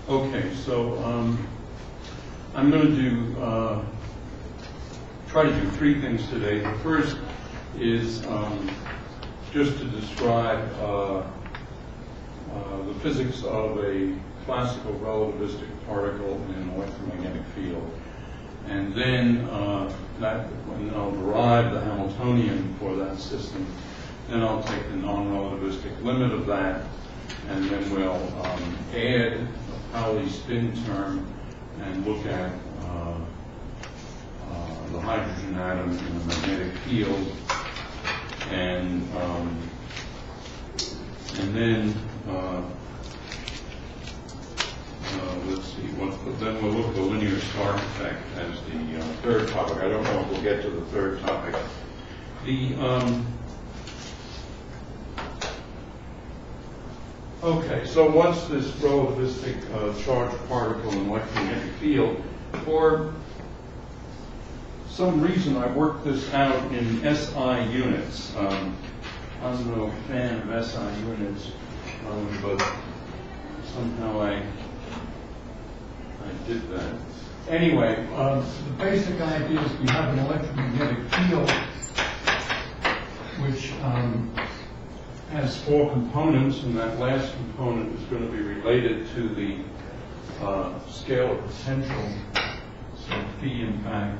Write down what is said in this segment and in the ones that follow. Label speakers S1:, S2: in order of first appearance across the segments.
S1: Okay, so I'm going to try to do three things today. The first is just to describe the physics of a classical relativistic particle in an electromagnetic field. And then when I'll derive the Hamiltonian for that system, then I'll take the non-relativistic limit of that, and then we'll add a Pauli spin term and look at the hydrogen atom in a magnetic field, and then let's see. Then we'll look at the linear star effect as the third topic. I don't know if we'll get to the third topic. Okay, so what's this relativistic charged particle in electromagnetic field? For some reason, I worked this out in SI units. I'm no fan of SI units, but somehow I did that. Anyway, the basic idea is we have an electromagnetic field which has four components, and that last component is going to be related to the scalar potential. So phi, in fact,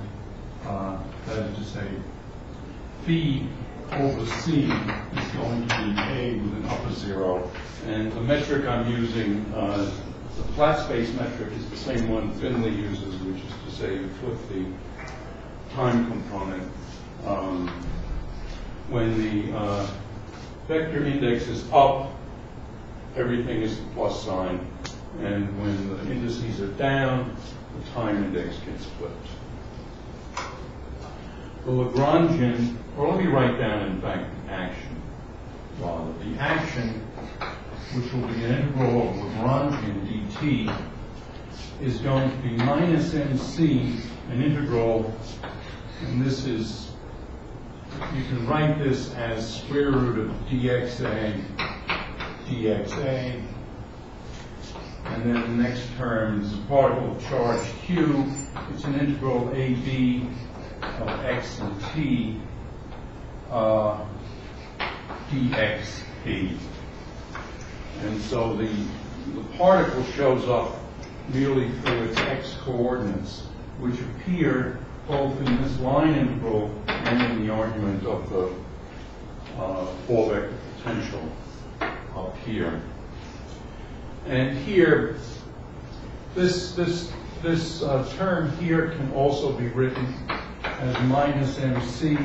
S1: that is to say, phi over c is going to be a with an upper zero. And the metric I'm using, the flat space metric, is the same one Finley uses, which is to say you flip the time component. When the vector index is up, everything is the plus sign. And when the indices are down, the time index gets flipped. The Lagrangian, or let me write down, in fact, the action. Rather, the action, which will be an integral of Lagrangian dt, is going to be minus mc, an integral, and this is, you can write this as square root of dxa, and then the next term is a particle of charge q. It's an integral ab of x and t dxp. And so the particle shows up merely through its x coordinates, which appear both in this line integral and in the argument of the four-vector potential up here. And here, this term here can also be written as minus mc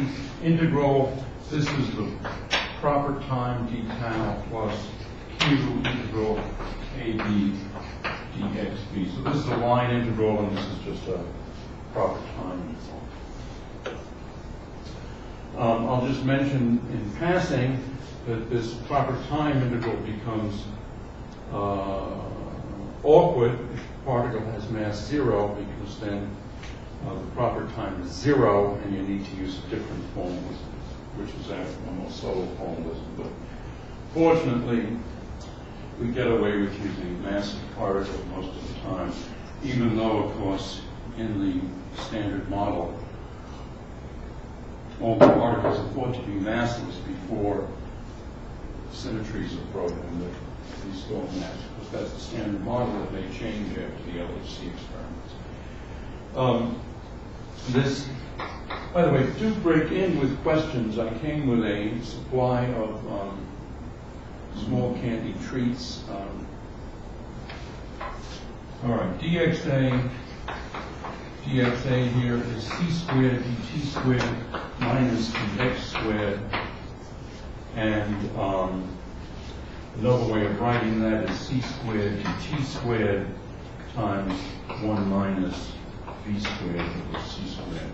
S1: integral. This is the proper time d tau plus q integral ab dxp. So this is a line integral, and this is just a proper time integral. I'll just mention in passing that this proper time integral becomes awkward if the particle has mass 0, because then the proper time is 0, and you need to use a different formalism, which is actually a more subtle formalism. But fortunately, we get away with using massive particles most of the time, even though, of course, in the standard model, all the particles are thought to be massless before symmetries are broken. They're still mass, because that's the standard model that may change after the LHC experiments. This, by the way, do break in with questions. I came with a supply of small candy treats. All right, dxa here is c squared dt squared minus dx squared, and another way of writing that is c squared dt squared times 1 minus v squared over c squared.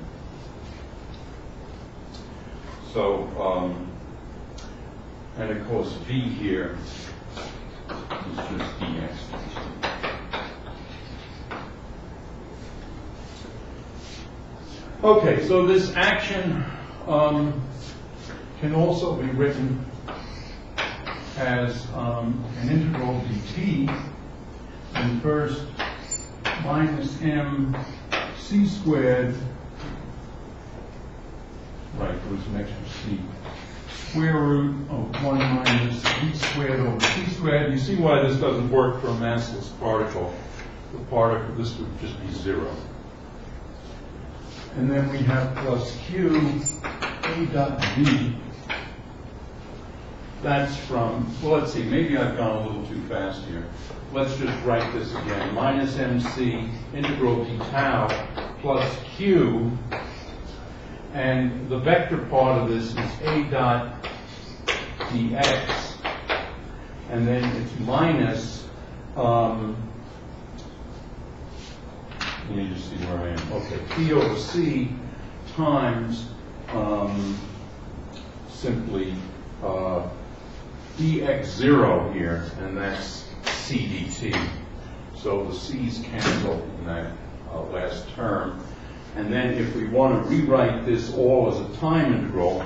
S1: So, and of course v here is just dx. Okay, so this action can also be written as an integral dt, and first minus mc squared, right, there was an extra c, square root of 1 minus v squared over c squared. You see why this doesn't work for a massless particle. The particle, this would just be 0. And then we have plus q a dot v. That's from, well, let's see, maybe I've gone a little too fast here. Let's just write this again. Minus mc integral d tau plus q. And the vector part of this is a dot dx. And then it's minus, let me just see where I am. Okay, p over c times simply dx0 here, and that's c dt. So the c's cancel in that last term. And then if we want to rewrite this all as a time integral,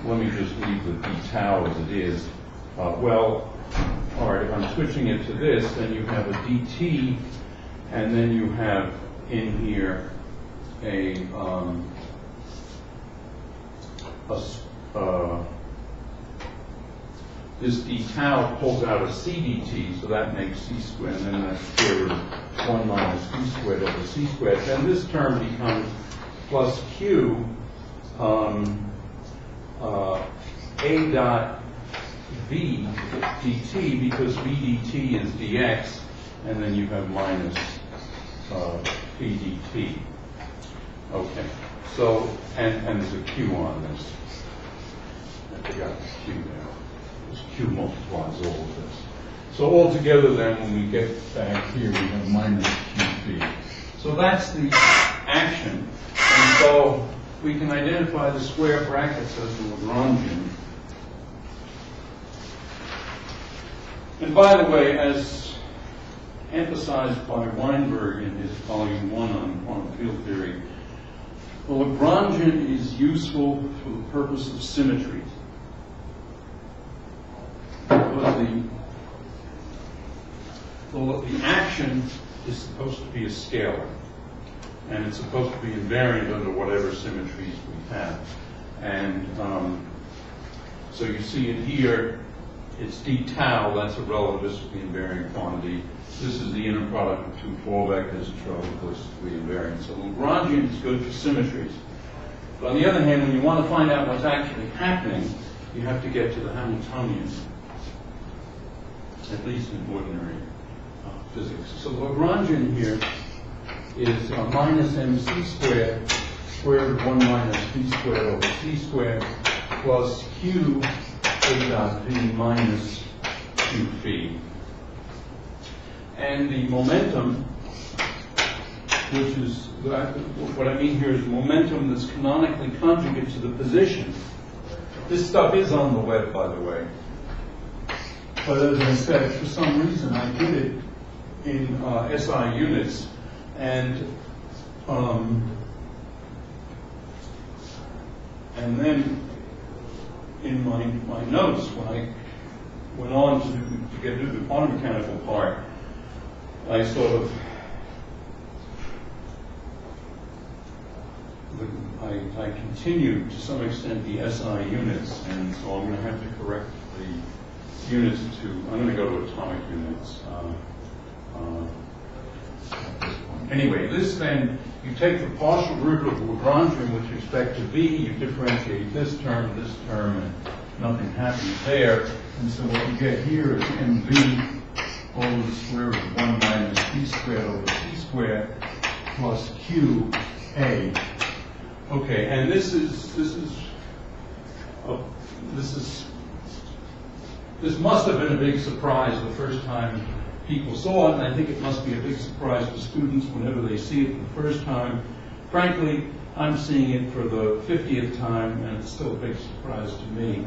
S1: let me just leave the d tau as it is. Well, all right, if I'm switching it to this, then you have a dt, and then you have in here this d tau pulls out a c dt, so that makes c squared, and then that's square root of 1 minus v squared over c squared. Then this term becomes plus q a dot v dt, because v dt is dx, and then you have minus v dt. Okay, so, and there's a q on this. I forgot the q there. This q multiplies all of this. So altogether then, when we get back here, we have minus qv. So that's the action. And so we can identify the square brackets as the Lagrangian. And by the way, as emphasized by Weinberg in his volume 1 on quantum field theory, the Lagrangian is useful for the purpose of symmetry. Because the action is supposed to be a scalar, and it's supposed to be invariant under whatever symmetries we have. And so you see it here, it's d tau, that's a relativistically invariant quantity. This is the inner product of two Paul vectors, it's relativistically invariant. So Lagrangian is good for symmetries. But on the other hand, when you want to find out what's actually happening, you have to get to the Hamiltonian, at least in ordinary physics. So Lagrangian here is minus mc squared, square root of 1 minus v squared over c squared, plus q a dot v minus q phi. And the momentum, which is, what I mean here is momentum that's canonically conjugate to the position. This stuff is on the web, by the way. But as I said, for some reason I did it in SI units, and then in my notes, when I went on to get to the quantum mechanical part, I sort of I continued to some extent the SI units, and so I'm going to have to correct the units to, I'm going to go to atomic units. Anyway, this then, you take the partial root of the Lagrangian with respect to V, you differentiate this term, and nothing happens there. And so what you get here is mv over the square root of 1 minus v squared over c squared plus q a. Okay, and this must have been a big surprise the first time people saw it, and I think it must be a big surprise to students whenever they see it for the first time. Frankly, I'm seeing it for the 50th time, and it's still a big surprise to me.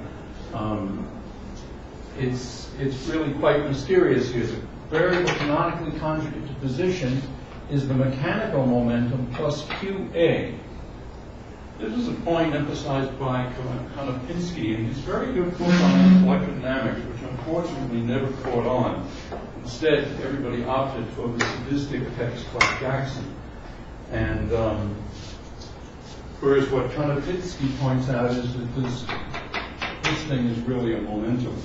S1: It's really quite mysterious here. The variable canonically conjugate to position is the mechanical momentum plus QA. This is a point emphasized by Konopinski in his very good book on electrodynamics, which unfortunately never caught on. Instead, everybody opted for the sadistic text like Jackson. And whereas what Chernowitsky points out is that this thing is really a momentum.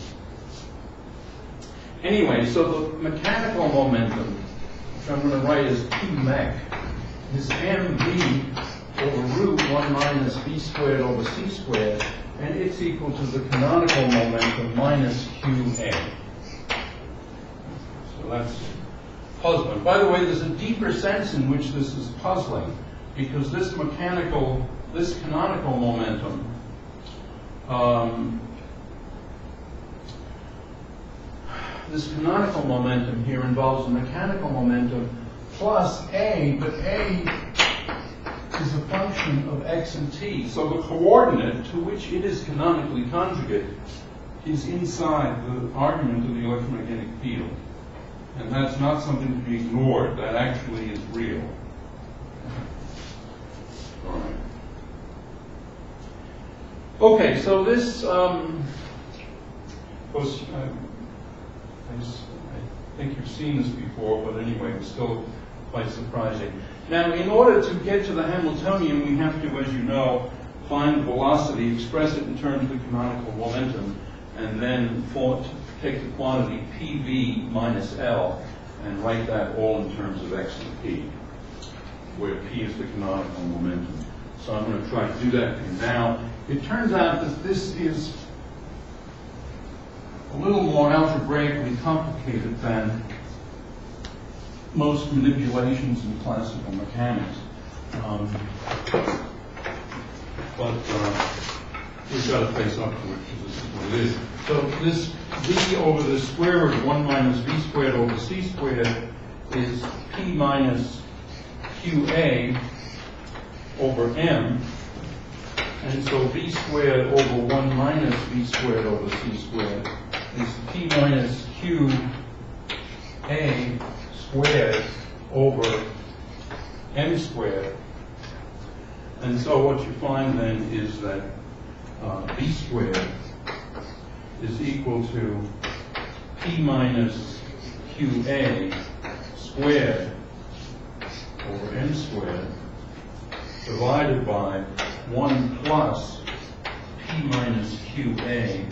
S1: Anyway, so the mechanical momentum, which I'm going to write as P mech, is mv over root 1 minus v squared over c squared, and it's equal to the canonical momentum minus qa. So that's puzzling. By the way, there's a deeper sense in which this is puzzling, because this canonical momentum here involves a mechanical momentum plus a, but a is a function of x and t. So the coordinate to which it is canonically conjugate is inside the argument of the electromagnetic field. And that's not something to be ignored. That actually is real. All right. Okay, so this, of course, I think you've seen this before, but anyway, it's still quite surprising. Now, in order to get to the Hamiltonian, we have to, as you know, find the velocity, express it in terms of the canonical momentum, and then take the quantity PV minus L and write that all in terms of x and p, where p is the canonical momentum. So I'm going to try to do that for you now. It turns out that this is a little more algebraically complicated than most manipulations in classical mechanics. But we've got to face up to it because this is what it is. So this v over the square root of 1 minus v squared over c squared is p minus qa over m. And so v squared over 1 minus v squared over c squared is p minus qa squared over m squared. And so what you find then is that v squared is equal to p minus qa squared over m squared divided by 1 plus p minus qa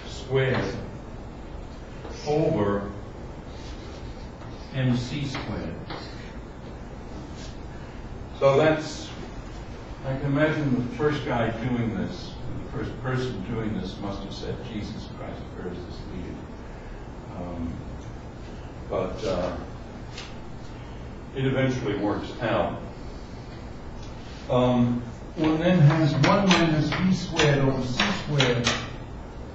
S1: squared over mc squared. So that's, I can imagine the first guy doing this, the first person doing this must have said, Jesus Christ, where is this leading? But it eventually works out. One then has 1 minus v squared over c squared,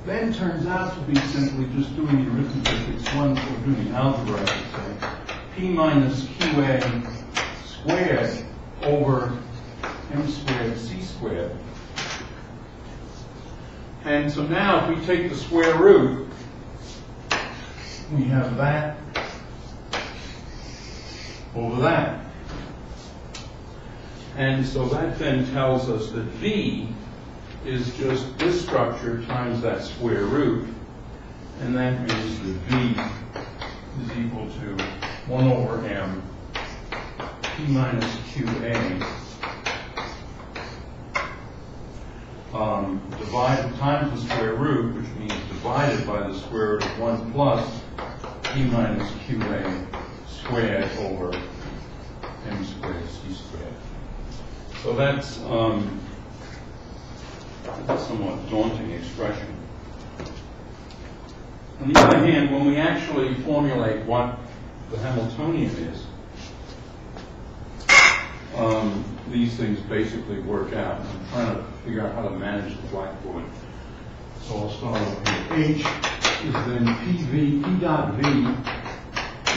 S1: then turns out to be simply just doing the arithmetic. It's one for doing algebra, I should say. P minus qa squared over m squared c squared. And so now if we take the square root, we have that over that. And so that then tells us that v is just this structure times that square root. And that means that v is equal to 1 over m p minus qa divided times the square root, which means divided by the square root of 1 plus p minus qa squared over m squared c squared. So that's a somewhat daunting expression. On the other hand, when we actually formulate what the Hamiltonian is, these things basically work out. I'm trying to figure out how to manage the blackboard. So I'll start over here. H is then P dot V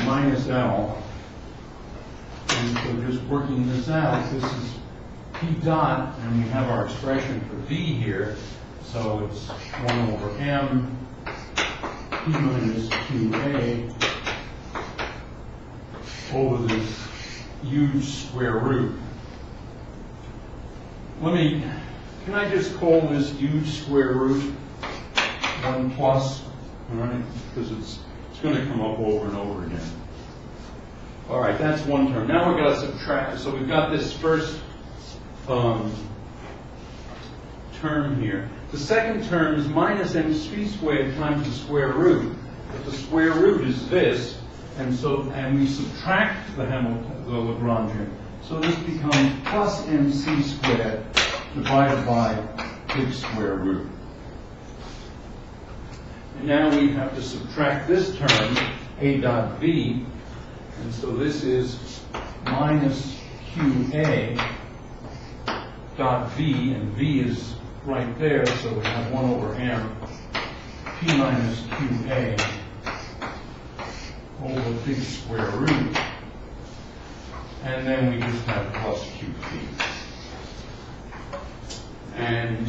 S1: minus L. And so just working this out, this is P dot, and we have our expression for V here. So it's 1 over M P minus QA over this huge square root. Can I just call this huge square root 1 plus, all right? Because it's going to come up over and over again. All right, that's one term. Now we're going to subtract. So we've got this first term here. The second term is minus mc squared times the square root. But the square root is this, and we subtract the Lagrangian. So this becomes plus mc squared divided by big square root. And now we have to subtract this term, a dot v, and so this is minus qa dot v, and v is right there, so we have 1 over m, p minus qa over big square root, and then we just have plus qp. And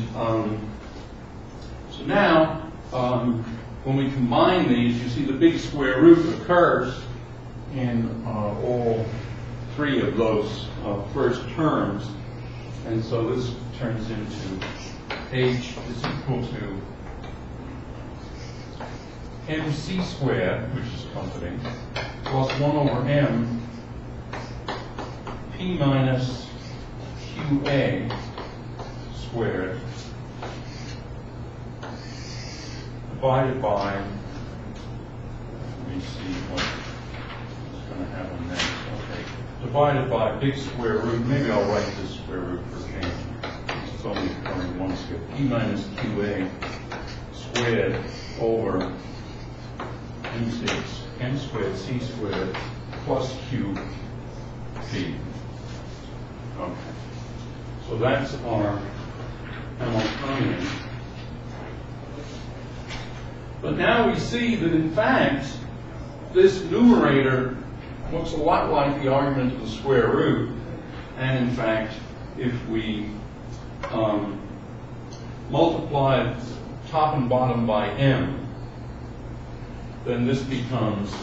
S1: so now, when we combine these, you see the big square root occurs in all three of those first terms, and so this turns into h is equal to mc squared, which is comforting, plus 1 over m p minus qa squared divided by, let me see what's going to happen next. Okay, divided by big square root. Maybe I'll write this square root for change. It's only coming one step. P minus qa squared over m squared c squared plus q p. Okay, so that's our Hamiltonian. But now we see that in fact this numerator looks a lot like the argument of the square root, and in fact if we multiply top and bottom by m, then this becomes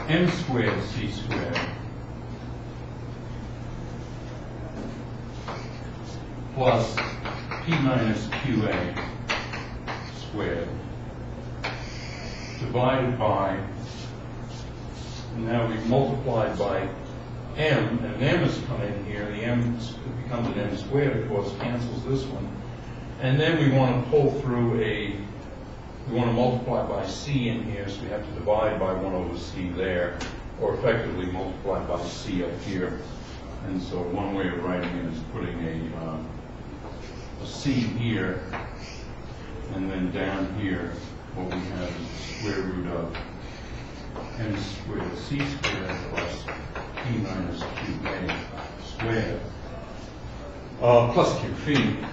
S1: m squared c squared plus p minus qa squared divided by, and now we've multiplied by m, and m is coming here, the m becomes an m squared, of course, cancels this one. And then we want to pull through we want to multiply by c in here, so we have to divide by 1 over c there, or effectively multiply by c up here. And so one way of writing it is putting a c here, and then down here, what we have is the square root of m squared c squared plus p minus qa squared plus qp.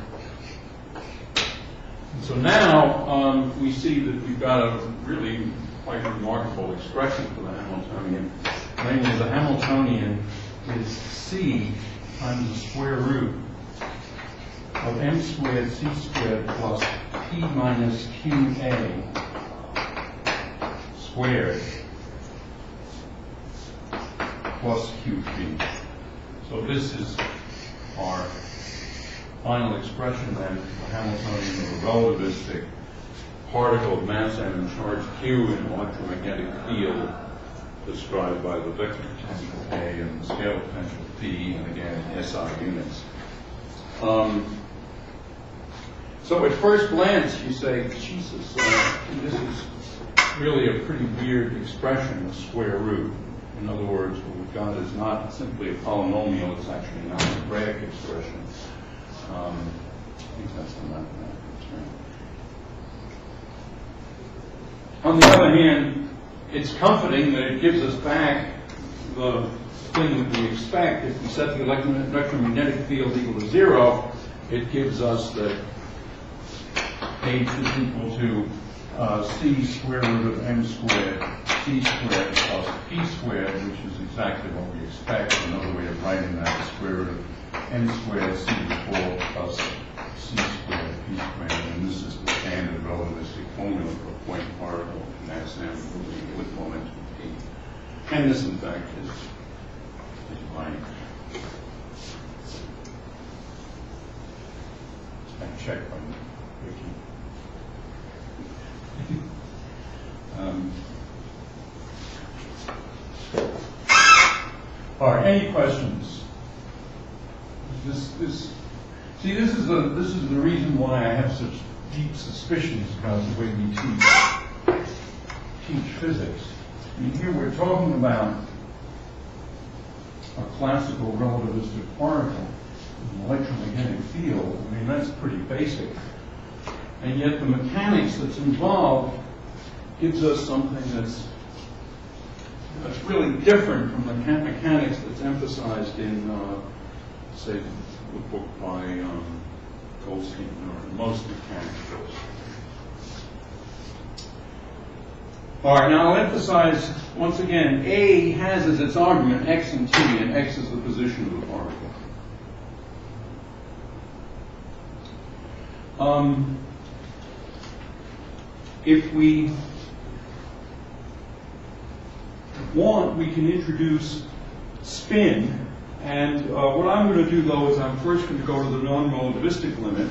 S1: So now we see that we've got a really quite remarkable expression for the Hamiltonian. Namely, the Hamiltonian is c times the square root of m squared c squared plus p minus qa squared plus qp. So this is our final expression then for the Hamiltonian of a relativistic particle of mass m and charge q in an electromagnetic field described by the vector potential A and the scalar potential P, and again in SI units. So at first glance you say, Jesus, this is really a pretty weird expression, a square root. In other words, what we've got is not simply a polynomial, it's actually an algebraic expression. I think that's the mathematical term. On the other hand, it's comforting that it gives us back the thing that we expect. If we set the electromagnetic field equal to 0, it gives us that h is equal to c square root of m squared c squared plus p squared, which is exactly what we expect. Another way of writing that is square root of m squared c to the 4 plus c squared p squared, and this is the standard relativistic formula for a point particle in mass m moving with momentum p. And this, in fact, is right. I check on Wiki. All right, any questions? See, this is the reason why I have such deep suspicions about the way we teach physics. I mean, here we're talking about a classical relativistic particle, an electromagnetic field. I mean, that's pretty basic. And yet the mechanics that's involved gives us something that's really different from the mechanics that's emphasized in, say, the book by Goldstein, or most mechanics books. All right, now I'll emphasize once again, A has as its argument x and t, and x is the position of the particle. If we want, we can introduce spin, and what I'm going to do, though, is I'm first going to go to the non-relativistic limit,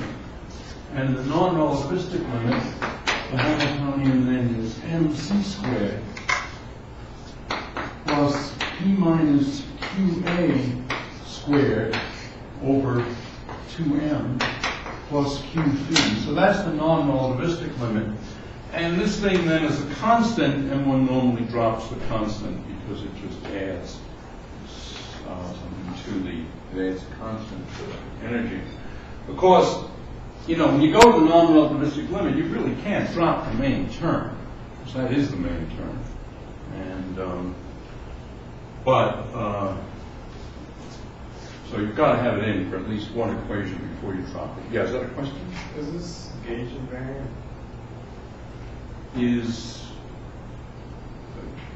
S1: and the non-relativistic limit, the Hamiltonian then is mc squared plus p minus qa squared over 2m plus q phi. So that's the non-relativistic limit. And this thing then is a constant, and one normally drops the constant because it just adds something to it adds a constant to the energy. Of course, you know, when you go to the non-relativistic limit, you really can't drop the main term, because that is the main term. And, so you've got to have it in for at least one equation before you drop it. Yeah, is that a question?
S2: Is this gauge invariant?
S1: Is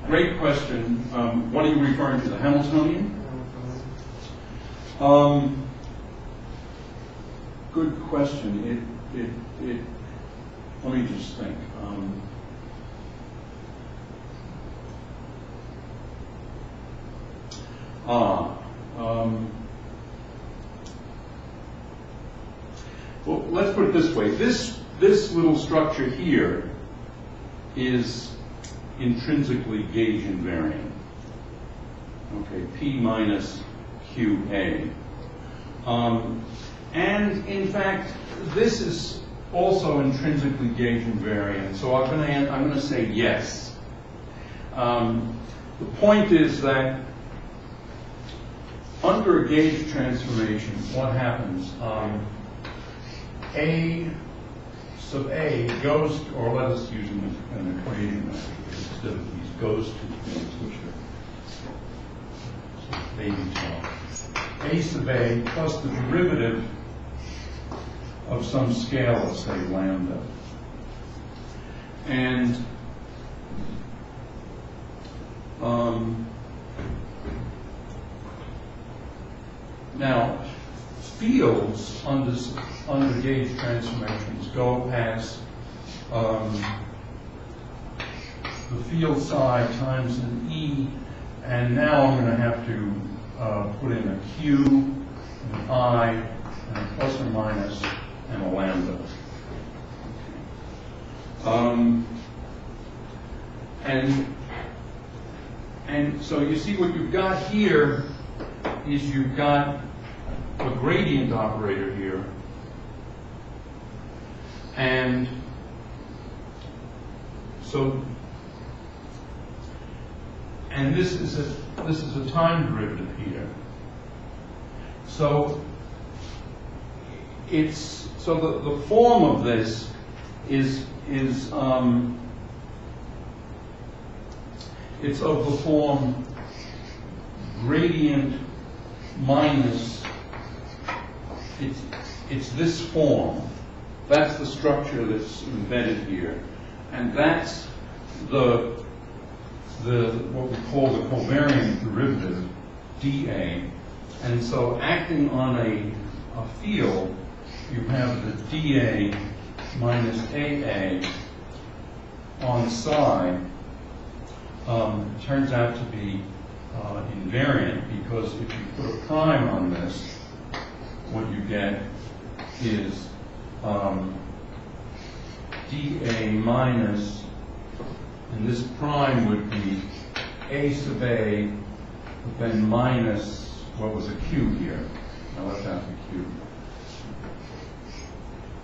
S1: great question. What are you referring to, the Hamiltonian? Good question. Let me just think. Well, let's put it this way. This little structure here is intrinsically gauge invariant. Okay, P minus QA. And in fact, this is also intrinsically gauge invariant. So I'm going to say yes. The point is that under a gauge transformation, what happens? A sub A goes to, or let us use an equation instead of these goes to things, which are baby talk. A sub A plus the derivative of some scale, let's say lambda. And now fields under gauge transformations go as the field psi times an E, and now I'm going to have to put in a Q, an I, and a plus or minus, and a lambda. And so you see what you've got here is you've got a gradient operator here, and so this is a time derivative here. So the form of this is it's of the form gradient minus, it's this form. That's the structure that's embedded here. And that's what we call the covariant derivative, dA. And so acting on a field, you have the dA minus AA on psi turns out to be invariant, because if you put a prime on this, what you get is dA minus, and this prime would be a sub a, but then minus what was a q here. Now let's have the q.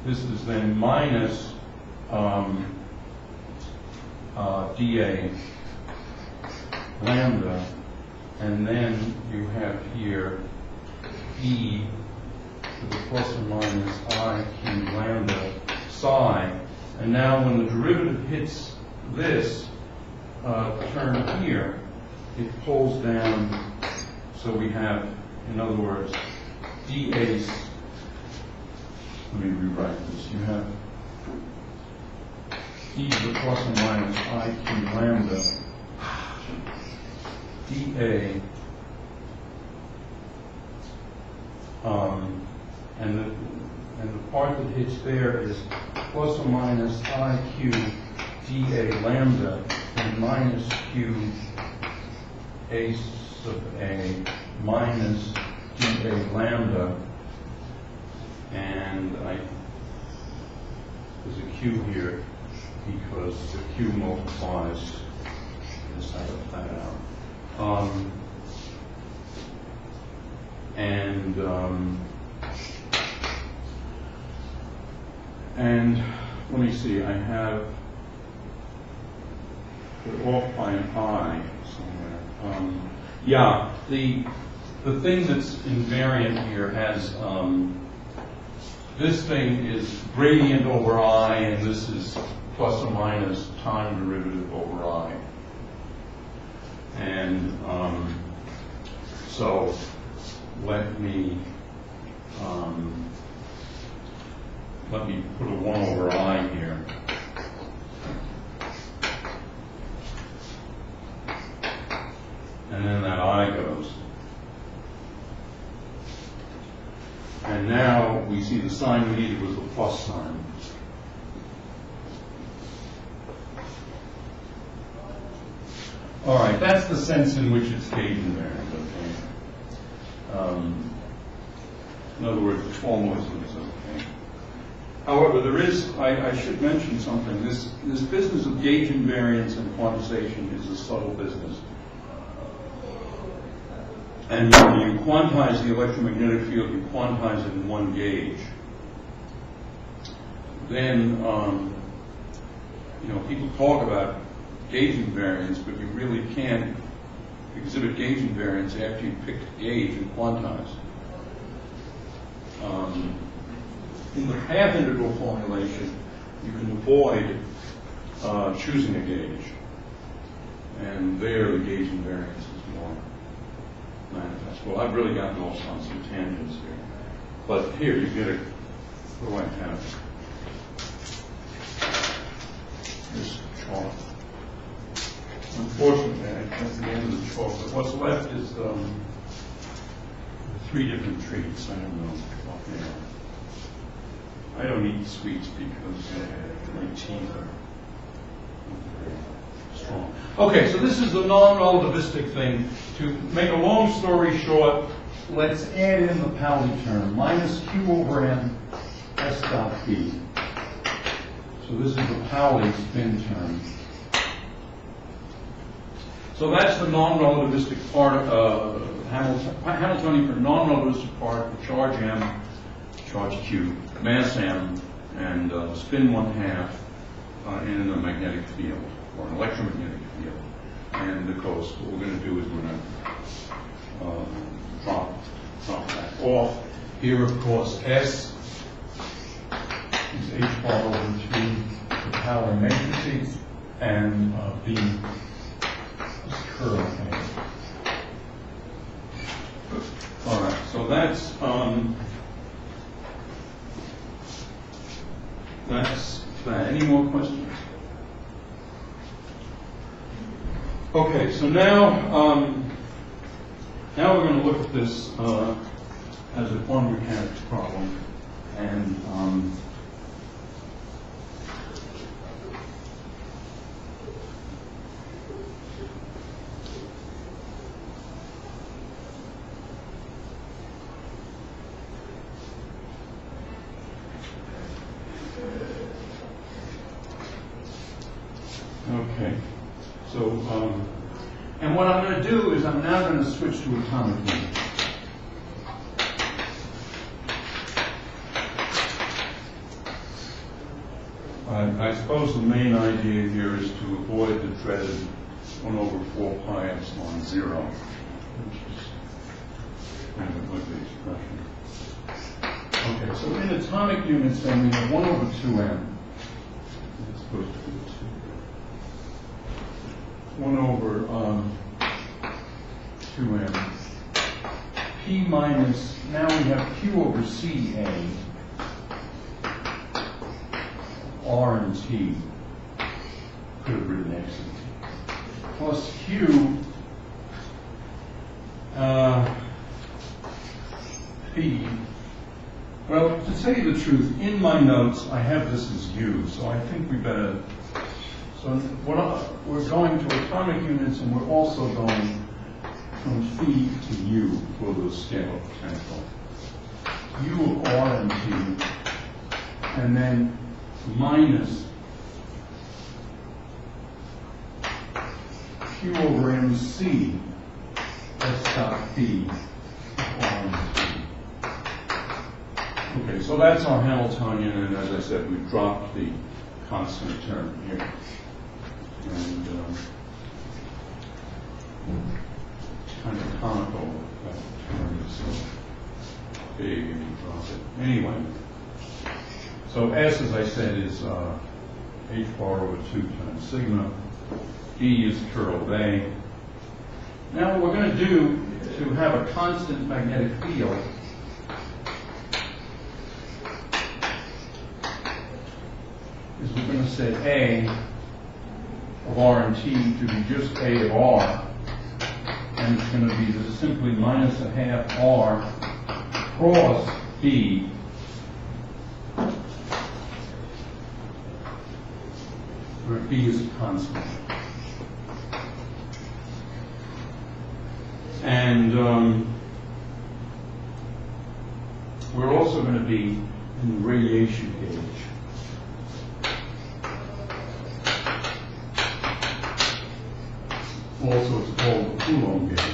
S1: This is then minus dA lambda, and then you have here e to the plus or minus I q lambda psi. And now when the derivative hits this term here, it pulls down, so we have, in other words, dA, let me rewrite this, you have e to the plus or minus I q lambda dA, and the part that hits there is plus or minus I q dA lambda and minus q a sub a minus dA lambda, and there's a q here because the q multiplies this side of that out. And let me see, I have it off by an I somewhere. Yeah, the thing that's invariant here has this thing is gradient over I, and this is plus or minus time derivative over I. And so let me put a 1 over I here. And then that I goes. And now we see the sign we needed was the plus sign. All right, that's the sense in which it's gauge invariant, okay? In other words, the formalism is okay. However, there is, I should mention something. This business of gauge invariance and quantization is a subtle business. And when you quantize the electromagnetic field, you quantize it in one gauge. Then, people talk about gauge invariance, but you really can't exhibit gauge invariance after you pick a gauge and quantize. In the path integral formulation, you can avoid choosing a gauge. And there, the gauge invariance is more manifest. Well, I've really gotten off on some tangents here. But here, you get it. What do I have? This chalk. Unfortunately, that's the end of the chalk. But what's left is 3 different treats. I don't know what they are. I don't eat sweets because my teeth are very strong. Okay, so this is the non-relativistic thing. To make a long story short, let's add in the Pauli term, minus q over n s dot b. So this is the Pauli spin term. So that's the non-relativistic part, Hamiltonian for non-relativistic part, the charge m, charge q, mass m, and spin 1/2 in a magnetic field, or an electromagnetic field. And of course, what we're going to do is we're going to drop that off. Here, of course, S is h bar over 2 the power matrices, and B is curl A. All right, so that's that. Any more questions? Okay, so now we're going to look at this as a quantum mechanics problem, and okay, so And what I'm going to do is I'm now going to switch to atomic units. I suppose the main idea here is to avoid the dreaded 1/4 pi epsilon 0, which is kind of an ugly expression. Okay, so in atomic units then we have 1/2m. It's supposed to be 1/2m. P minus, now we have Q/Ca. R and T, could have written X and T, plus Q, P. Well, to tell you the truth, in my notes, I have this as U, so I think we better, so we're going to atomic units, and we're also going from phi to U for the scalar potential. U of R and T, and then minus Q/mc S dot P R and T. Okay, so that's our Hamiltonian, and as I said, we've dropped the constant term here. And it's kind of comical that term is so big and you drop it. Anyway. So S, as I said, is h bar over 2 times sigma. E is curl of A. Now what we're going to do to have a constant magnetic field is we're going to set A of R and T to be just A of R. And it's going to be simply minus a half R cross B where B is a constant. And we're also going to be in the radiation gauge. Also, it's called the Coulomb gauge.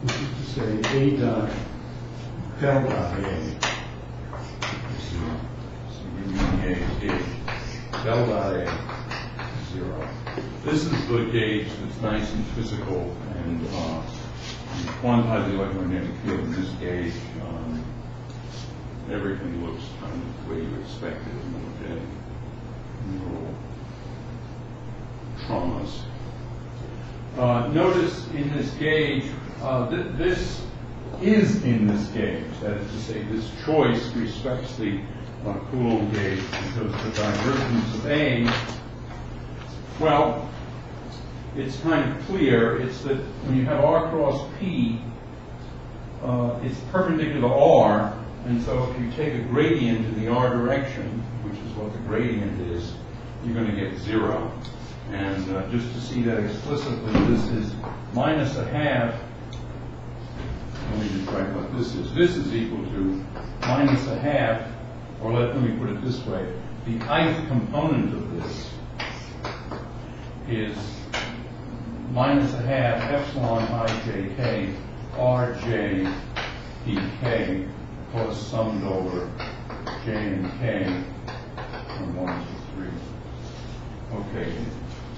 S1: Which is to say, A dot del dot A. Del dot A is 0. This is the gauge that's nice and physical, and you quantize the electromagnetic field in this gauge. Everything looks kind of the way you expect it in neural traumas. Notice in this gauge, this is in this gauge. That is to say, this choice respects the Coulomb gauge because the divergence of A, well, it's kind of clear. It's that when you have R cross P, it's perpendicular to R, and so if you take a gradient in the R direction, which is what the gradient is, you're going to get 0. And just to see that explicitly, this is minus a half. Let me just write what this is. This is equal to minus a half. Or let me put it this way, the ith component of this is minus a half epsilon ijk rj dk plus summed over j and k from 1 to 3. Okay,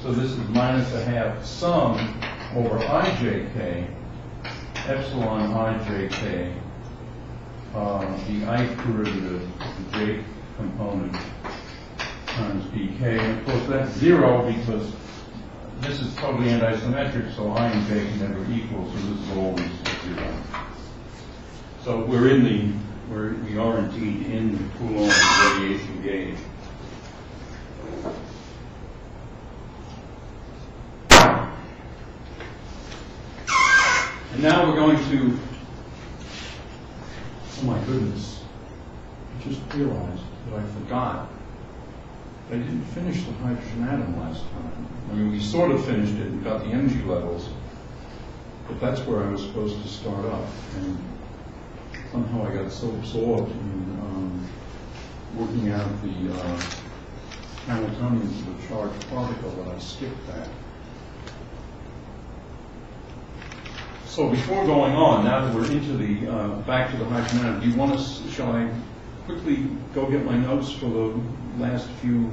S1: so this is minus a half sum over ijk epsilon ijk the ith derivative of the j component times dk. And of course that's 0 because this is totally anti-symmetric, so I and j can never equal, so this is always 0. So we are indeed in the Coulomb radiation gauge. And now we're going to, oh my goodness, I just realized that I forgot. I didn't finish the hydrogen atom last time. I mean, we sort of finished it and got the energy levels, but that's where I was supposed to start up. And somehow I got so absorbed in working out the Hamiltonians of a charged particle, but I skipped that. So before going on, now that we're into the back to the hydrodynamics, do you want to? Shall I quickly go get my notes for the last few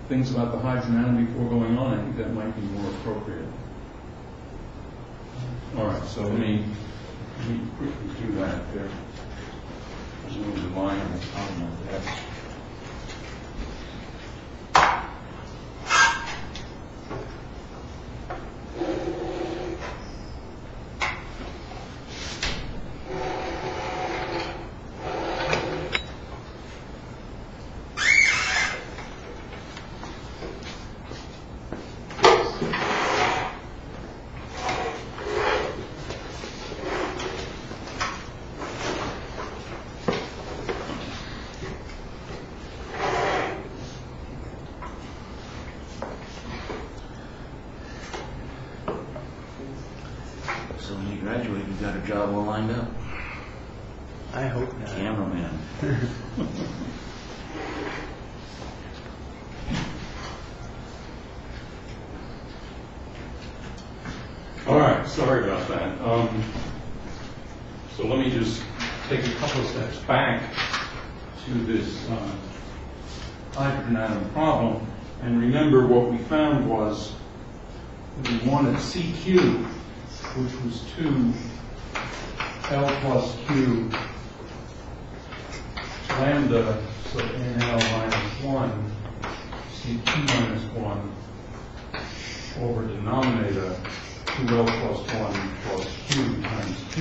S1: things about the hydrodynamics before going on? I think that might be more appropriate. All right. So let me quickly do that. There's a little line on the bottom of that.
S3: So when you graduate, you've got a job well lined up.
S2: I hope not.
S3: Cameraman.
S1: All right, sorry about that. So let me just take a couple of steps back to this hydrogen atom problem, and remember what we found was we wanted CQ, which was 2L plus Q lambda, so NL minus 1, CQ minus 1 over denominator 2L plus 1 plus Q times Q.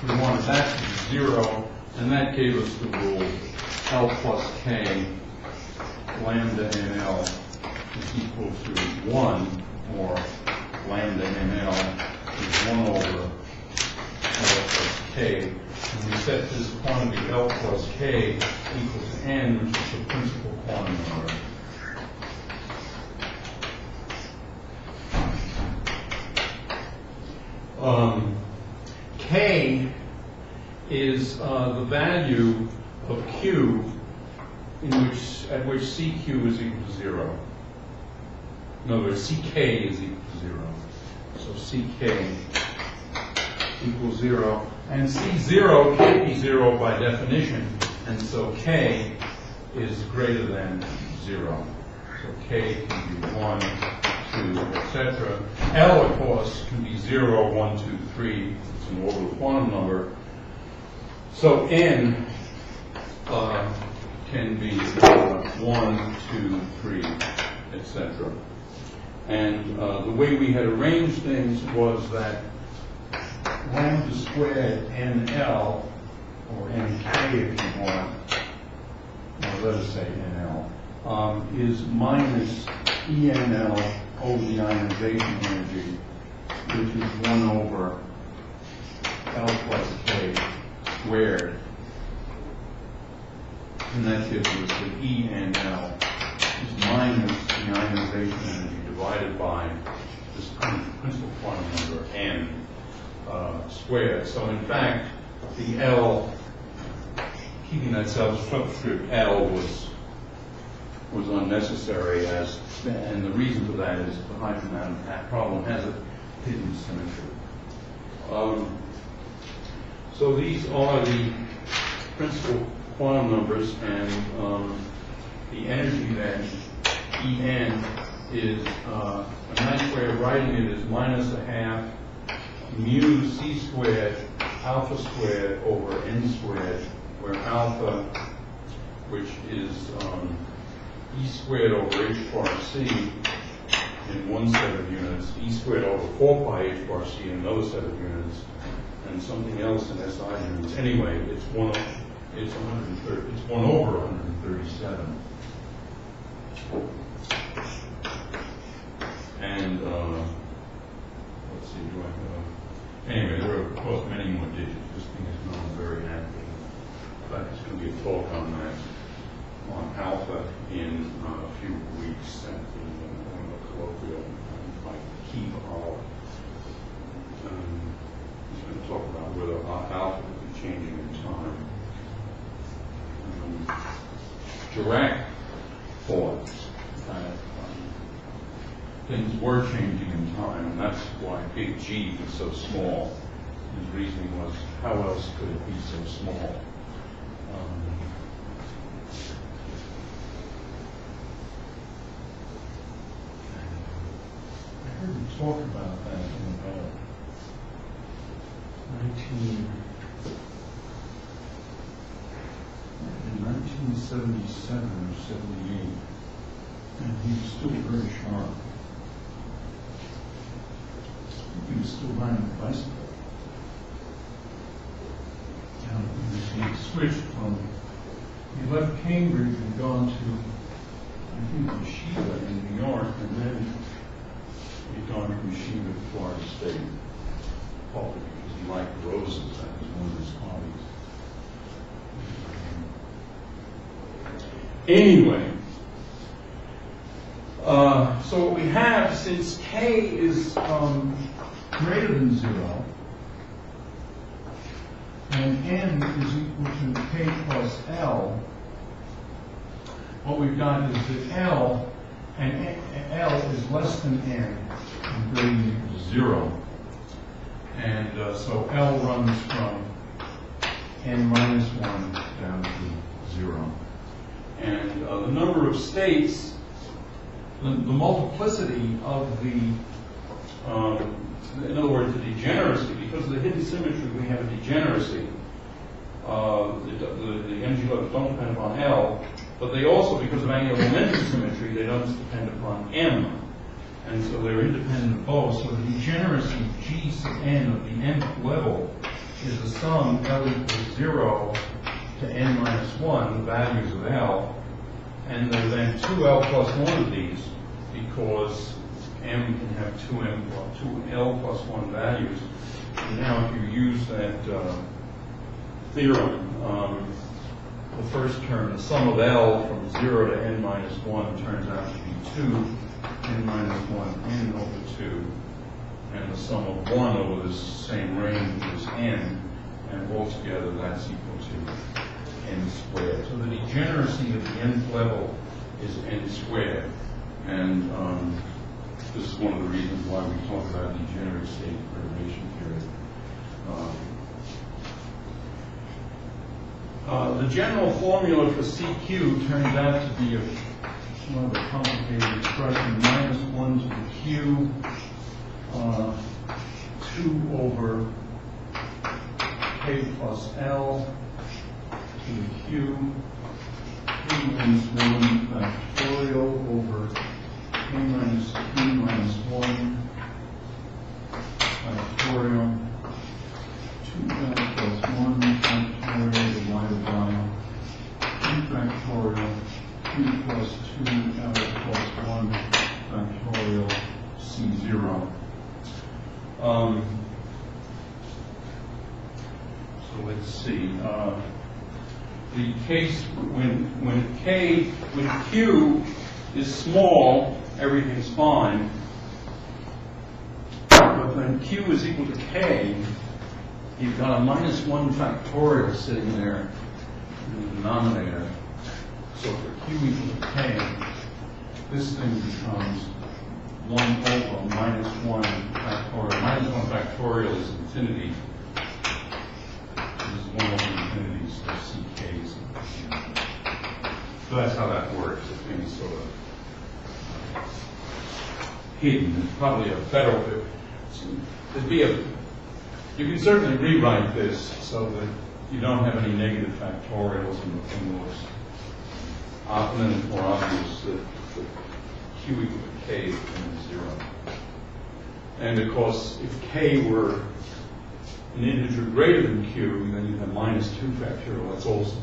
S1: We wanted that to be 0, and that gave us the rule L plus K lambda NL is equal to 1, or lambda NL is 1 over L plus K. And we set this quantity L plus K equal to N, which is the principal quantum number. K is the value of Q at which CQ is equal to 0. In other words, CK is equal to 0. So CK equals 0. And C0 can't be 0 by definition, and so K is greater than 0. So K can be 1, 2, etc. L, of course, can be 0, 1, 2, 3. It's an orbital quantum number. So N can be 1, 2, 3, etc. And the way we had arranged things was that lambda squared NL, or NK if you want, or let us say NL, is minus ENL over the ionization energy, which is 1 over L plus K squared. And that gives us that ENL is minus the ionization energy divided by this principal quantum number N squared. So in fact, the L, keeping that subscript L was unnecessary, and the reason for that is the hydrogen atom problem has a hidden symmetry. So these are the principal quantum numbers, and the energy then, En, is a nice way of writing it is minus a half mu c squared alpha squared over n squared, where alpha, which is e squared over h bar c in one set of units, e squared over 4 pi h bar c in another set of units, and something else in SI units. Anyway, it's 1 over 137. And let's see, do I have? Anyway, there are of course many more digits. This thing is known very active. But it's going to be a talk on that, on alpha, in a few weeks at the colloquial by Keith Hall. He's going to talk about whether alpha will be changing in time. Dirac thought that things were changing in time, and that's why big G was so small. His reasoning was, how else could it be so small? I heard him talk about that in about 1977 or 78, and he was still very sharp. He was still riding a bicycle. He switched from, he left Cambridge and gone to, I think, Yeshiva in New York, and then he'd gone from Yeshiva to Florida State, probably because he liked roses. That was one of his hobbies. Anyway, so what we have, since K is greater than 0, and n is equal to k plus L, what we've got is that L is less than n and greater than equal to 0. And so L runs from n minus 1 down to 0. And the number of states, the multiplicity of the, in other words, the degeneracy, because of the hidden symmetry, we have a degeneracy. The energy levels don't depend upon L, but they also, because of angular momentum symmetry, they don't depend upon M. And so they're independent of both. So the degeneracy G sub n of the nth level is the sum L equals 0 to n minus 1, the values of L. And there are then 2L plus 1 of these, because M can have 2L plus 1 values. And now if you use that theorem, the first term, the sum of L from 0 to n minus 1 turns out to be 2, n minus 1, n over 2. And the sum of 1 over this same range is n, and altogether that's equal to n squared. So the degeneracy of the nth level is n squared. And this is one of the reasons why we talk about degenerate state perturbation theory. The general formula for CQ turns out to be a rather complicated expression, minus 1 to the Q, 2 over K plus L to the Q, K minus 1 factorial over K minus Q minus 1 factorial, 2L plus 1 factorial divided by 2 factorial, Q plus 2L plus 1 factorial C0. So let's see. The case when Q is small, everything's fine. But when Q is equal to K, you've got a minus 1 factorial sitting there in the denominator. So for Q equal to K, this thing becomes 1 over minus 1 factorial. Minus 1 factorial is infinity. This is 1 over infinity, so CK's. So that's how that works. The thing's sort of hidden. It's probably a better, you can certainly rewrite this so that you don't have any negative factorials and the thing looks, and then it's more obvious that Q equal to K is 0. And of course, if K were an integer greater than Q, then you'd have minus 2 factorial. That's also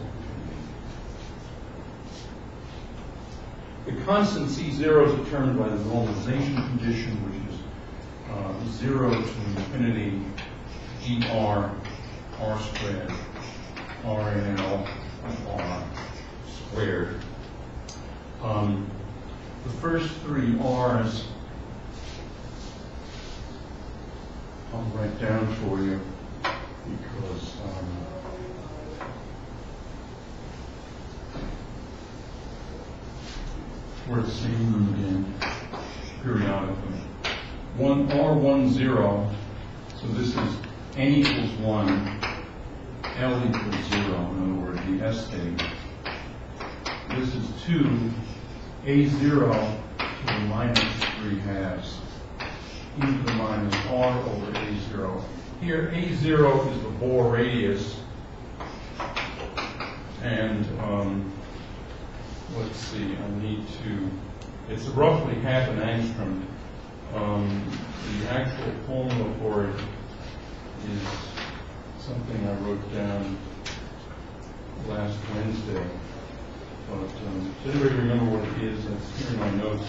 S1: infinity. The constant C0 is determined by the normalization condition, which is 0 to infinity GR R squared RNL R squared. The first 3 R's I'll write down for you because worth seeing them again periodically. R10, so this is n equals 1, L equals 0, in other words, the S state. This is 2, A0 to the minus 3 halves, e to the minus R over A0. Here, A0 is the Bohr radius, and let's see, I need to, it's roughly half an angstrom. The actual formula for it is something I wrote down last Wednesday. But does anybody remember what it is? It's here in my notes.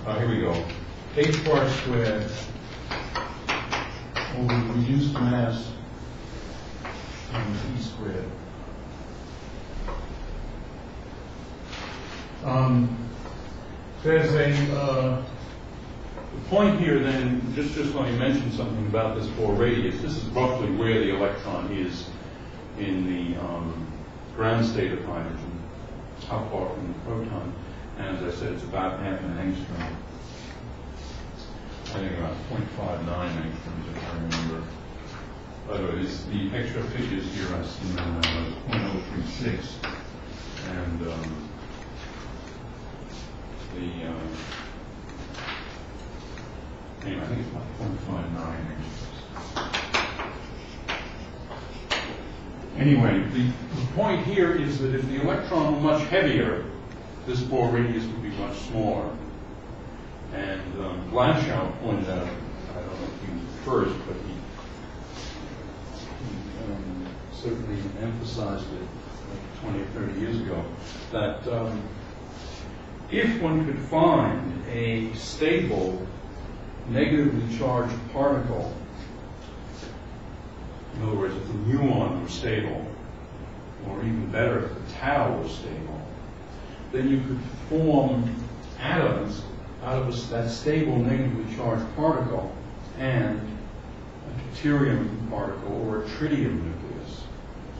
S1: Here we go. H bar squared over reduced mass times E squared. There's a point here then, just let me mention something about this Bohr radius. This is roughly where the electron is in the ground state of hydrogen, how far from the proton. And as I said, it's about half an angstrom. I think about 0.59 angstroms, if I remember. By the way, the extra figures here I see now are 0.036. And anyway, I think it's about 0.59 angstroms. Anyway, the point here is that if the electron were much heavier, this Bohr radius would be much smaller. And Glashow pointed out, I don't know if he was the first, but he certainly emphasized it like 20 or 30 years ago, that if one could find a stable, negatively charged particle, in other words, if the muon were stable, or even better, if the tau was stable, then you could form atoms out of that stable, negatively charged particle and a deuterium particle or a tritium nucleus.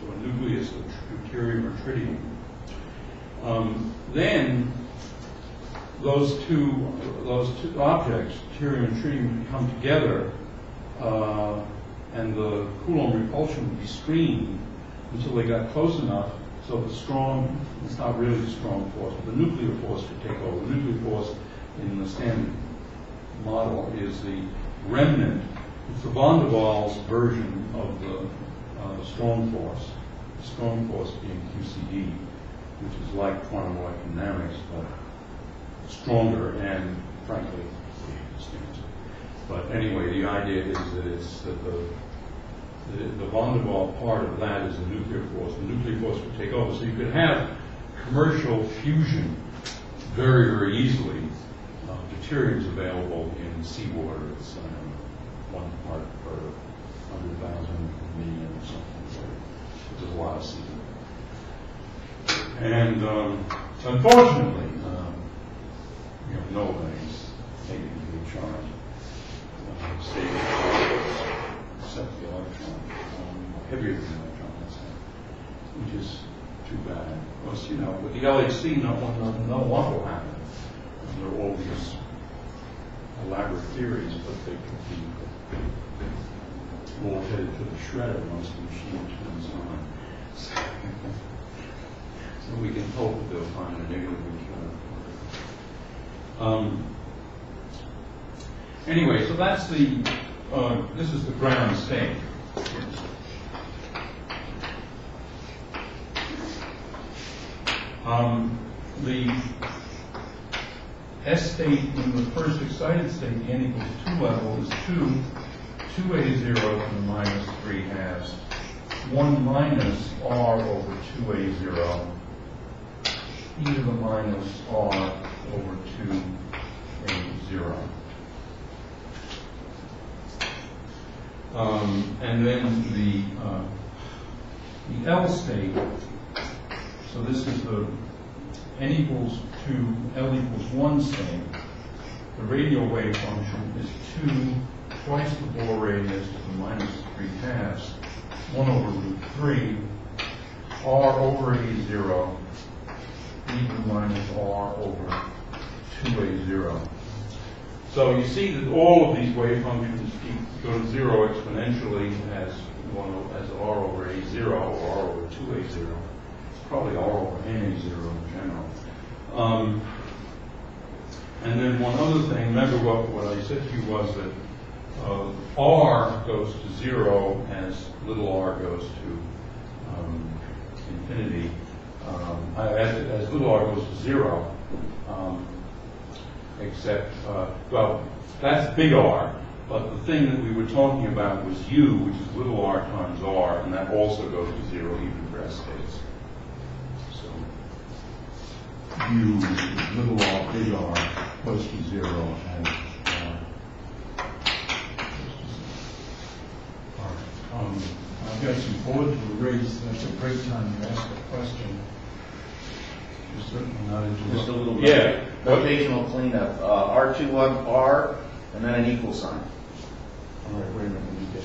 S1: So a nucleus of deuterium or tritium. Then those two objects, deuterium and tritium, would come together, and the Coulomb repulsion would be screened until they got close enough so the strong, it's not really a strong force, but the nuclear force could take over. The nuclear force in the standard model is the remnant. It's the van der Waals version of the strong force. The strong force being QCD, which is like quantum mechanics, but stronger and, frankly, distinct. But anyway, the idea is that it's that the van der Waals part of that is the nuclear force. The nuclear force would take over. So you could have commercial fusion very, very easily. Deuterium's available in seawater. It's 1 part per 100,000 million or something. Which is a lot of seawater. And so unfortunately, no things negatively charged. Stable particles, except the electron, heavier than the electron, which is too bad. Of course, with the LHC, no one know what will happen. There are all these elaborate theories, but they could be all headed to the shredder once the machine turns on. So we can hope that they'll find a negatively charged. Anyway, so that's this is the ground state. The S state in the first excited state, the n equals 2 level, is 2a0 to the minus 3 halves, 1 minus r over 2a0, e to the minus r over 2a0. And then the L state, so this is the n equals 2, L equals 1 state. The radial wave function is 2 twice the Bohr radius to the minus 3 halves, 1 over root 3, r over a0, e v minus r over 2a0. So you see that all of these wave functions go to 0 exponentially as r over a0 or r over 2a0. Probably r over na0 in general. And then one other thing, remember what I said to you was that r goes to 0 as little r goes to infinity. As little r goes to 0, except, well, that's big R, but the thing that we were talking about was u, which is little r times r, and that also goes to 0 even for S states. So u, which is little r, big R, goes to 0, and I've got some boards to raise. That's a great time to ask a question. You're certainly not into
S3: Just a little notational cleanup. R21 R, and then an equal sign.
S1: All right, wait a minute. Let me get.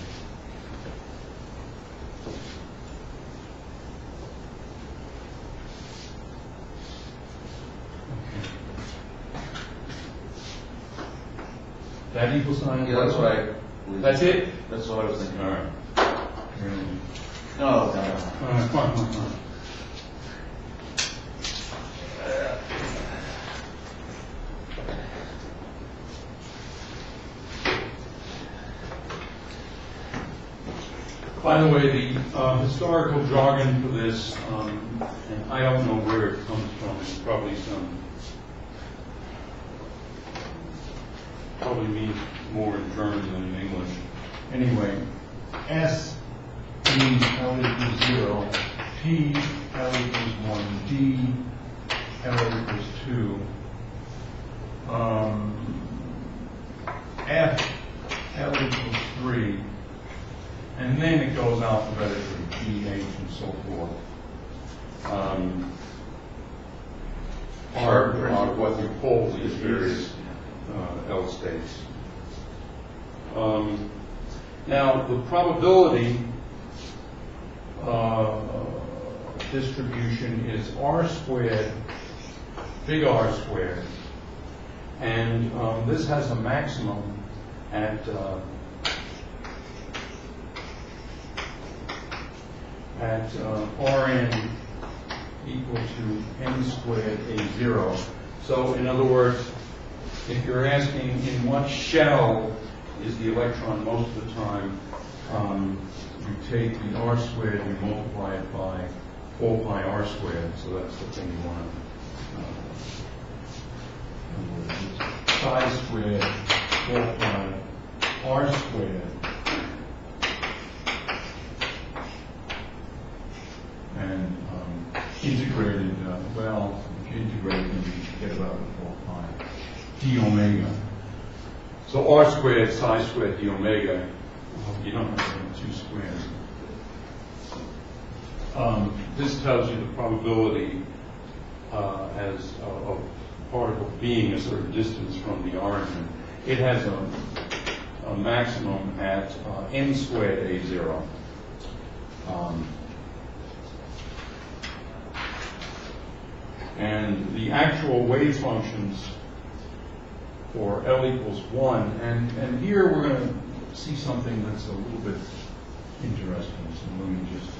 S1: That equal sign?
S3: Yeah, that's what I.
S1: That's it?
S3: That's what I was thinking.
S1: All right.
S3: No.
S1: Fine. By the way, the historical jargon for this, and I don't know where it comes from. It's probably means more in German than in English. Anyway, S means L equals 0, P L equals 1, D L equals 2, F L equals 3, and then it goes alphabetically, G, H, and so forth. Are what we call these various L states. Now, the probability distribution is R squared, big R squared, and this has a maximum at Rn equal to n squared a0. So, in other words, if you're asking in what shell is the electron most of the time, you take the r squared and you multiply it by 4 pi r squared. So that's the thing you want to psi squared 4 pi r squared. And integrated, well, if you integrate it, you get about 4 pi d omega. So r squared, psi squared, d omega, you don't have to have 2 squares. This tells you the probability as of particle being a certain distance from the origin. It has a maximum at n squared a0. And the actual wave functions for L equals 1, and here we're going to see something that's a little bit interesting. So let me just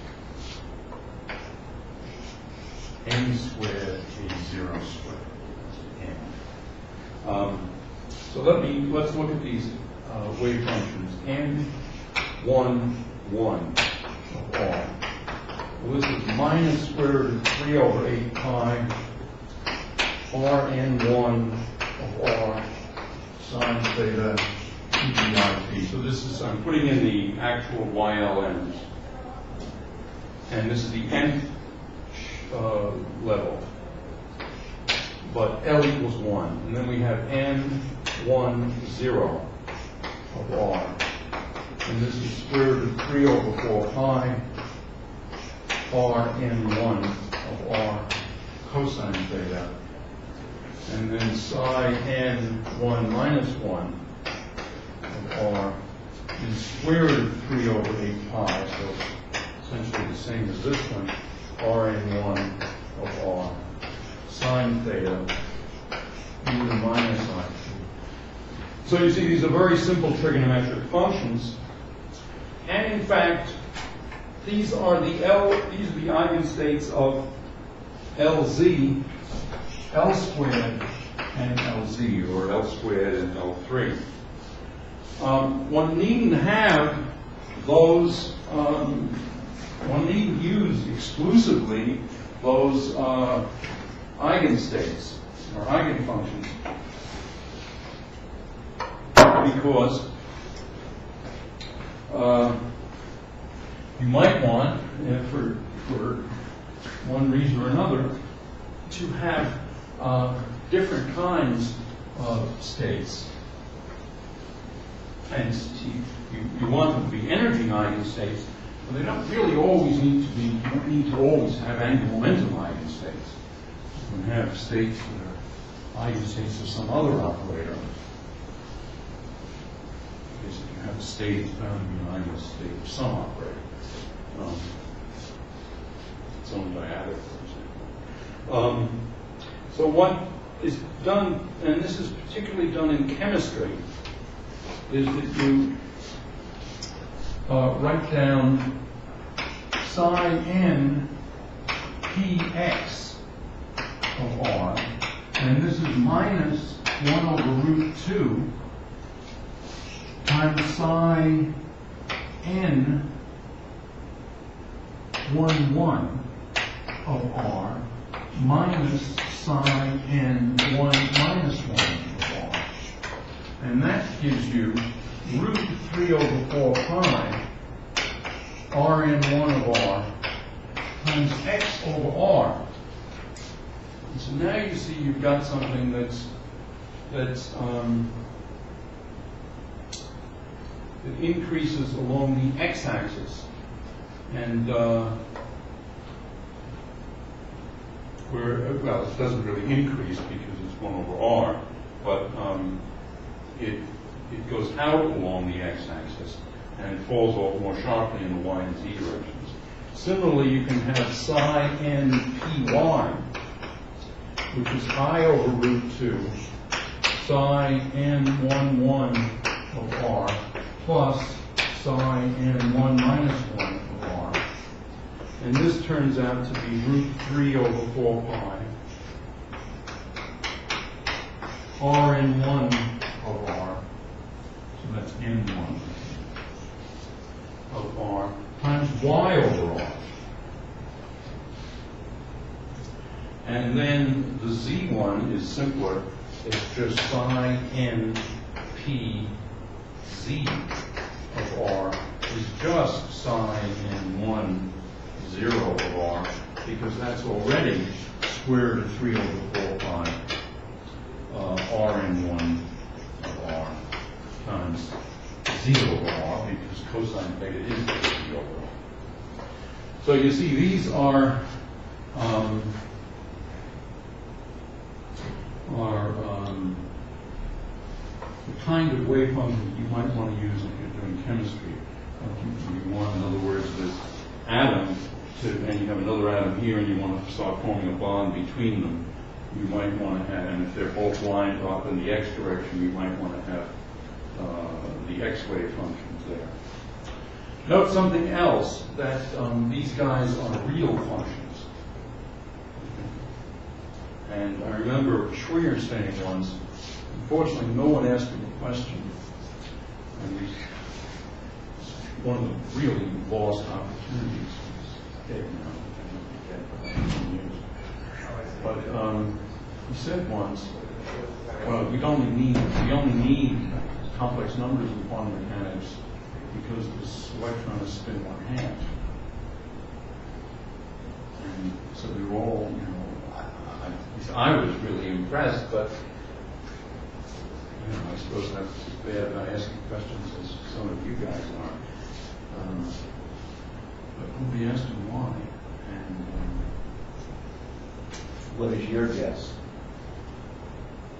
S1: n squared a0 squared n. So let's look at these wave functions. n1 1 of r. Well, this is minus square root of 3 over 8 pi Rn1 of r sine theta t. So this is, I'm putting in the actual YLNs. And this is the nth level. But L equals 1. And then we have n1 0 of r. And this is square root of 3 over 4 pi Rn1 of r cosine theta. And then psi n1 minus 1 of r is square root of 3 over 8 pi, so essentially the same as this one, Rn1 of r sine theta e to the minus I. So you see, these are very simple trigonometric functions. And in fact, these are the eigenstates of LZ, L squared, and LZ, or L squared and L3. One needn't have those, one needn't use exclusively those eigenstates or eigenfunctions, because you might want, for one reason or another, to have different kinds of states. And you want them to be energy eigenstates, but they don't really always need to be, you don't need to always have angular momentum eigenstates. You can have states that are eigenstates of some other operator. Because if you have a state, it's bound to be an eigenstate of some operator. Its own dyadic, for example. So what is done, and this is particularly done in chemistry, is that you write down psi n px of r, and this is minus 1 over root 2 times psi n 1 1 of r minus psi n 1 minus 1 of r. And that gives you root 3 over 4 pi Rn1 of r times x over r. And so now you see you've got something that increases along the x-axis, and well, it doesn't really increase because it's 1 over r, but it goes out along the x-axis and it falls off more sharply in the y and z directions. Similarly, you can have psi n py, which is I over root 2, psi n 1 1 of r plus psi n 1 minus 1 of r. And this turns out to be root 3 over 4 pi Rn1 of r, so that's n1 of r, times y over r. And then the z1 is simpler. It's just psi n p z of r is just psi n1 0 of r, because that's already square root of 3 over 4 pi Rn1 of r times z over r, because cosine theta is z over r. So you see, these are the kind of wave function you might want to use if you're doing chemistry. You want, in other words, this atom and you have another atom here, and you want to start forming a bond between them. You might want to have, and if they're both lined up in the x direction, you might want to have the x wave functions there. Note something else, that these guys are real functions. And I remember Schwier saying once, unfortunately, no one asked him a question. And it's one of the really lost opportunities. But he said once, well, we only need complex numbers in quantum mechanics because this electron is spin 1/2. And so we were all, I was really impressed, but I suppose that's as bad about asking questions as some of you guys are. But nobody asked him why. And
S3: What is your guess?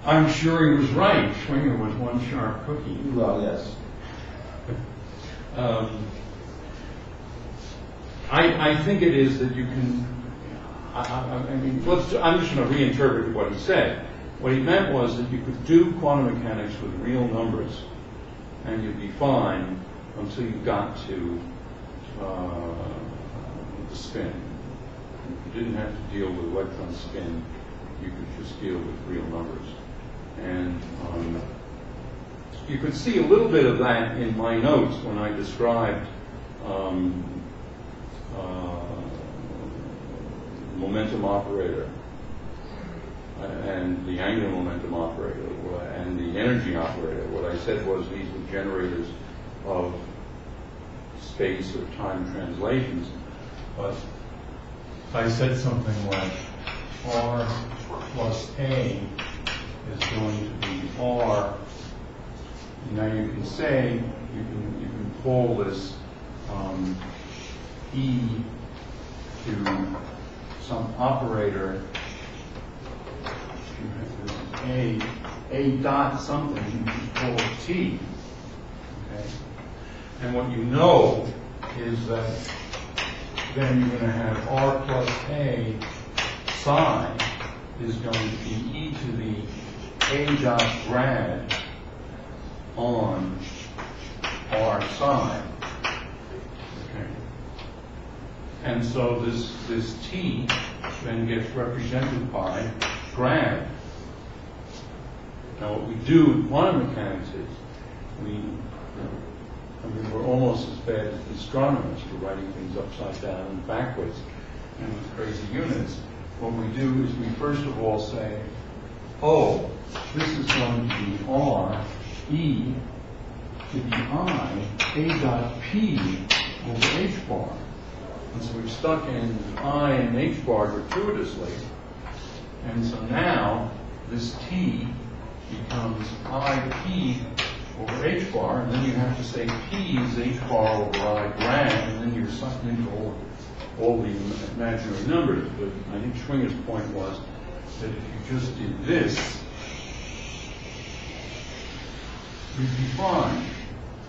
S1: I'm sure he was right. Schwinger was one sharp cookie.
S3: Well, yes.
S1: I think it is that you can, I mean, I'm just going to reinterpret what he said. What he meant was that you could do quantum mechanics with real numbers, and you'd be fine until you got to the spin. You didn't have to deal with electron spin. You could just deal with real numbers. And you could see a little bit of that in my notes when I described momentum operator and the angular momentum operator and the energy operator. What I said was these were generators of space or time translations. But I said something like R plus A is going to be R. Now you can say, you can call this E to some operator. A dot something, you can call it T. Okay? And what you know is that then you're going to have R plus A psi is going to be E to the A dot grad on R psi. Okay. And so this T then gets represented by grad. Now what we do in quantum mechanics is we're almost as bad as astronomers for writing things upside down and backwards and with crazy units. What we do is we first of all say, oh, this is going to be R E to the I A dot P over H bar. And so we've stuck in I and H bar gratuitously. And so now this T becomes IP over H bar, and then you have to say P is H bar over I grad, and then you're sucked into all the imaginary numbers. But I think Schwinger's point was that if you just did this, you'd be fine.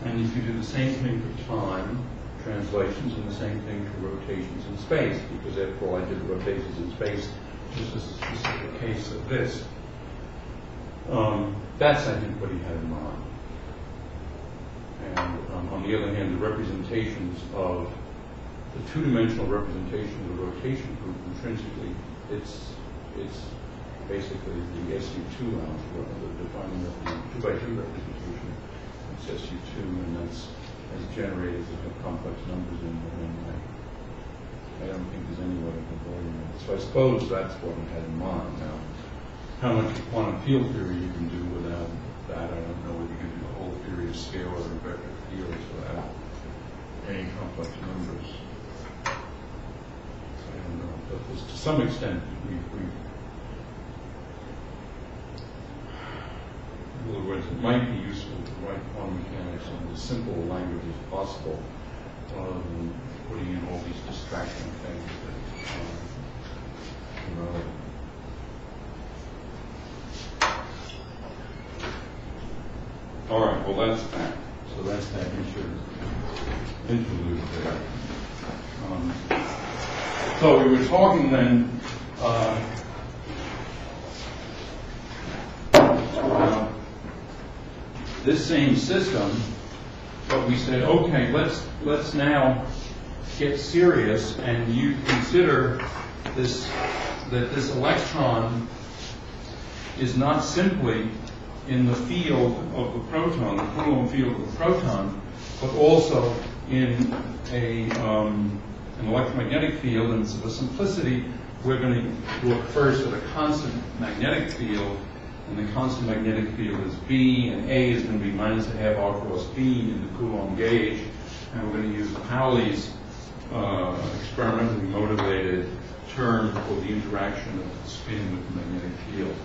S1: And if you do the same thing for time translations and the same thing for rotations in space, because after all I did rotations in space, this is a specific case of this. That's, I think, what he had in mind. And on the other hand, the representations of the two-dimensional representation of the rotation group intrinsically, it's basically the SU2 algebra, defining the 2x2 representation. It's SU2, and that's generated with complex numbers in it. I don't think there's any way of avoiding that. So I suppose that's what he had in mind. Now, how much quantum field theory you can do without that, I don't know whether you can do the whole theory of scalar or vector fields without any complex numbers. So I don't know. But to some extent, in other words, it might be useful to write quantum mechanics in as simple a language as possible, rather than putting in all these distraction things that, All right, well that's that. So that's that interlude there. So we were talking then about this same system, but we said, okay, let's now get serious, and you consider this, that this electron is not simply in the field of the proton, the Coulomb field of the proton, but also in an electromagnetic field. And so for simplicity, we're going to look first at a constant magnetic field, and the constant magnetic field is B, and A is going to be minus a half R cross B in the Coulomb gauge, and we're going to use Pauli's experimentally motivated term for the interaction of the spin with the magnetic field.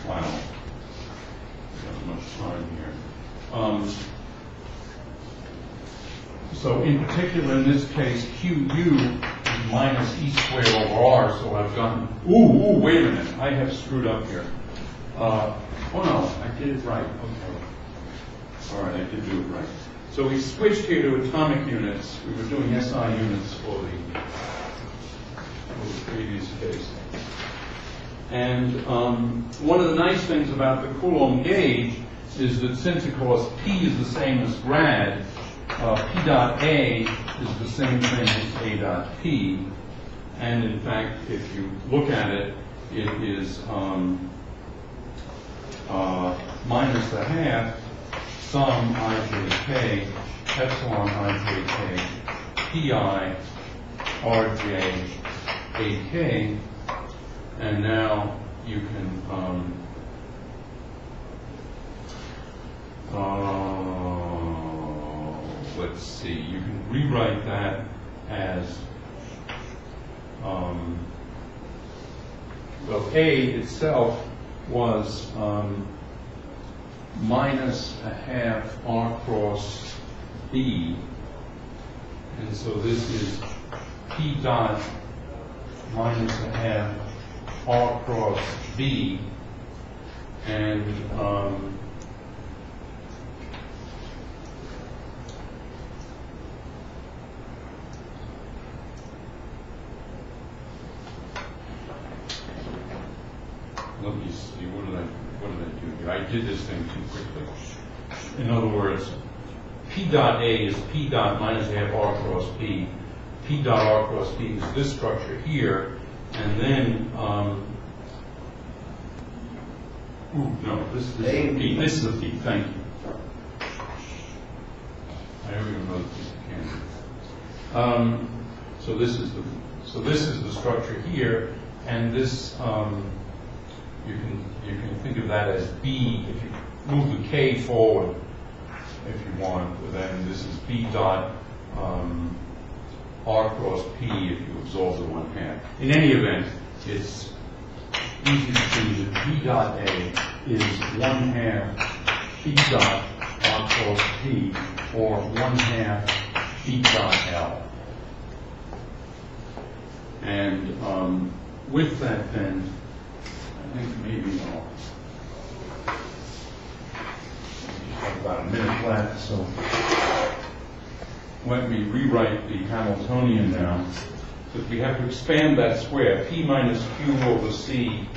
S1: Wow, not much time here. So in particular, in this case, QU is minus E squared over R, so I've gotten, wait a minute, I have screwed up here. Oh no, I did it right, okay. All right, I did do it right. So we switched here to atomic units. We were doing SI units for the the previous case. And one of the nice things about the Coulomb gauge is that since, of course, P is the same as grad, P dot A is the same thing as A dot P. And in fact, if you look at it, it is minus the half sum ijk epsilon ijk pi rj ak, and now you can let's see, you can rewrite that as well, A itself was minus a half R cross B, and so this is P dot minus a half R cross B, and let me see, what did I do here? I did this thing too quickly. In other words, P dot A is P dot minus half R cross B. P dot R cross B is this structure here, and then, no, this is a P. This is a P, thank you. I don't even know this candy. So this is the structure here, and this, you can think of that as B. If you move the K forward, if you want, then this is B dot R cross P if you absorb the 1/2. In any event, it's easy to see that P dot A is 1/2 B dot R cross P, or 1/2 B dot L. And with that, then, I think maybe I'll have about a minute left, so let me rewrite the Hamiltonian now. But we have to expand that square. P minus Q over C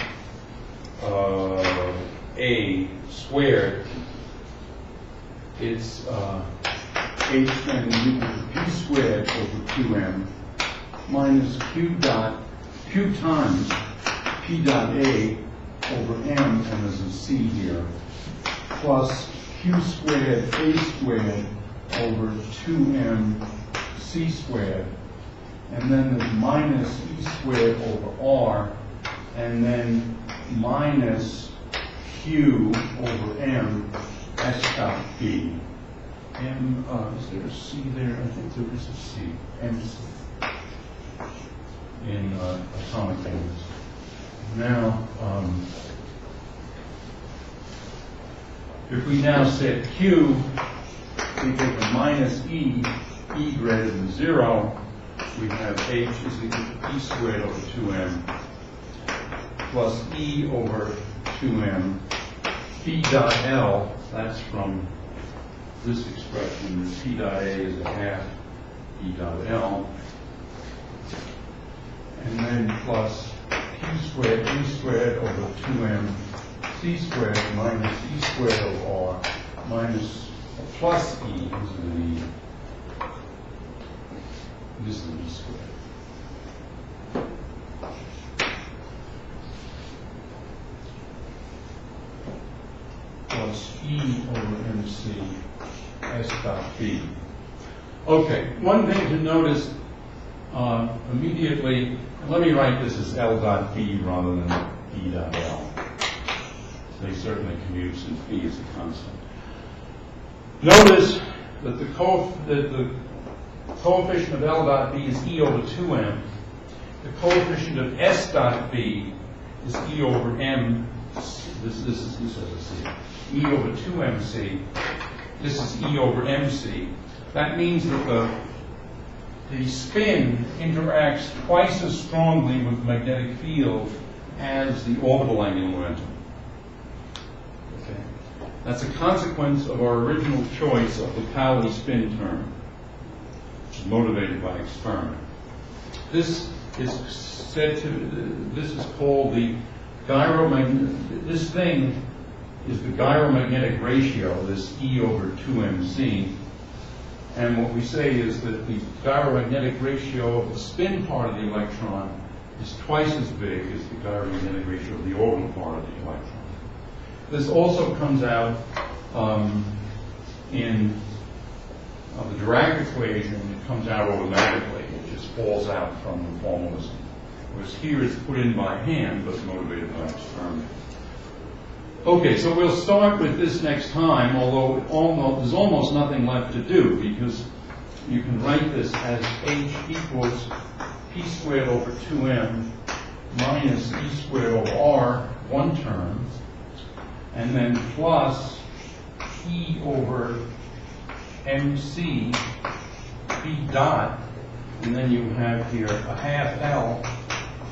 S1: A squared. It's H then equal to P squared over 2M minus Q times P dot A over M, and there's a C here, plus Q squared A squared over 2M C squared, and then there's minus E squared over R, and then minus Q over M S dot B. M, is there a C there? I think there is a C. MC in atomic units. Now, if we now set Q equal to minus E greater than 0, we have H is equal to P squared over 2M plus E over 2M. P dot L, that's from this expression, P dot A is a half E dot L, and then plus Q squared E squared over 2M C squared minus E squared over R minus plus E, this is an E, this is an E squared. Plus E over MC S dot B. Okay, one thing to notice immediately, let me write this as L dot B rather than E dot L. They certainly can use since B is a constant. Notice that the coefficient of L dot B is E over 2M. The coefficient of S dot B is E over M. This has a C. E over 2MC. This is E over MC. That means that the spin interacts twice as strongly with the magnetic field as the orbital angular momentum. Okay. That's a consequence of our original choice of the Pauli spin term, which is motivated by experiment. This is said to, this is called the gyromagnetic, this thing is the gyromagnetic ratio, this E over 2mc. And what we say is that the gyromagnetic ratio of the spin part of the electron is twice as big as the gyromagnetic ratio of the orbital part of the electron. This also comes out in the Dirac equation. It comes out automatically. It just falls out from the formulas. Whereas here it's put in by hand, but motivated by experiment. Okay, so we'll start with this next time, although there's almost nothing left to do, because you can write this as H equals P squared over 2m minus E squared over R, one term, and then plus E over MC B dot, and then you have here a half L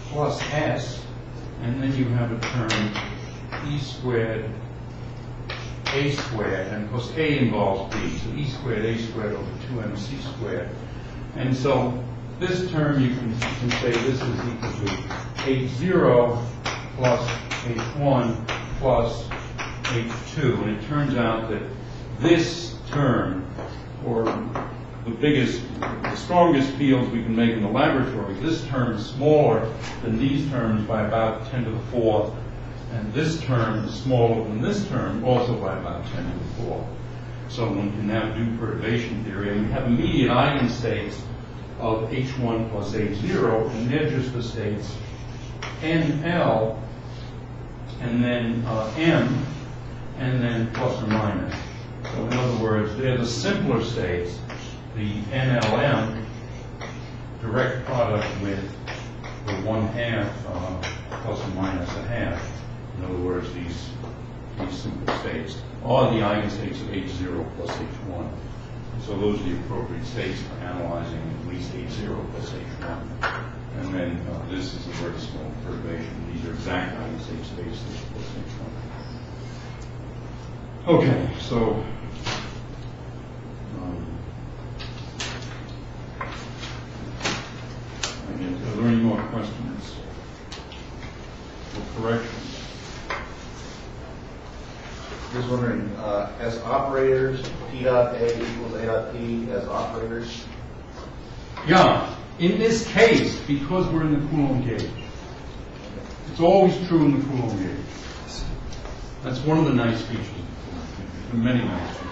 S1: plus S, and then you have a term E squared A squared, and of course A involves B, so E squared A squared over 2mc squared. And so this term you can say this is equal to H0 plus H1 plus H2, and it turns out that this term, or the strongest fields we can make in the laboratory, this term is smaller than these terms by about 10 to the 4th, and this term is smaller than this term, also by about 10 to the 4th. So one can now do perturbation theory, and we have immediate eigenstates of H1 plus H0, and they're just the states NL, and then M, and then plus or minus. So in other words, they're the simpler states, the NLM, direct product with the 1/2 plus or minus a half. In other words, these simple states are the eigenstates of H0 plus H1. So those are the appropriate states for analyzing at least H0 plus H1. And then this is a very small perturbation. These are exact eigenstates of H0 plus H1. Okay, so are there any more questions or corrections?
S3: Just wondering, as operators, P dot A equals A dot P as operators?
S1: Yeah, in this case, because we're in the Coulomb gauge. It's always true in the Coulomb gauge. That's one of the nice features of the Coulomb gauge. There are many nice features.